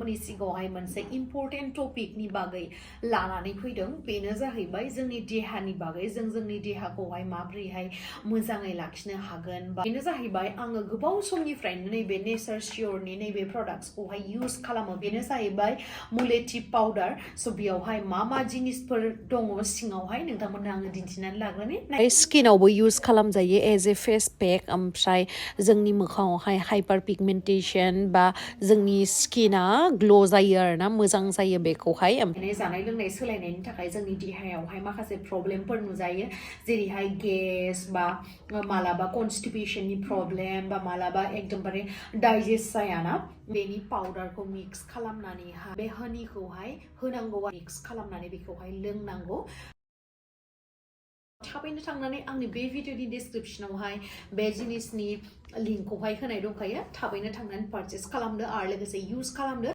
नि सिगाङावहाय मोनसे इम्पर्टेन्ट टपिकनि बागै लानानै फैदों बेनो जाहैबाय जोंनि देहानि बागै जों जोंनि देहाखौहाय माबोरैहाय मोजाङै लाखिनो हागोन बा बेनो जाहैबाय आङो गोबाव समनिफ्रायनो नैबे नेचार शियरनि नैबे प्रडाक्ट्सखौहाय इउज खालामो बेनो जाहैबाय मुलेथि पाउडार स' बेयावहाय मा जिनिसफोर दङ सिङावहाय नोंथांमोननो आङो दिन्थिनानै लाग्रोनि स्किनावबो इउज खालामजायो एज ए फेस पेक ओमफ्राय जोंनि मोखाङावहाय हाइपार पिगमेन्टेसन बा जोंनि स्किना ग्ल' जायो आरोना मोजां जायो बेखौहाय ओमफ्राय जानाय लोंनाय सोलायनायनि थाखाय जोंनि देहायावहाय माखासे प्रब्लेमफोर नुजायो जेरैहाय गेस बा मालाबा कनस्टिपेशननि प्रब्लेम बा मालाबा एकदमबारे डाइजेस्ट जायाना बेनि पाउडारखौ मिक्स खालामनानैहाय बे हानिखौहाय होनांगौ मिक्स खालामनानै बेखौहाय लोंनांगौ थाबैनो थांनानै आंनि बे भिडिअनि डिसक्रिपशनावहाय बे जिनिसनि लिंकखौहाय होनाय दंखायो थाबैनो थांनानै पारचेस खालामदो आरो लोगोसे इउज खालामदो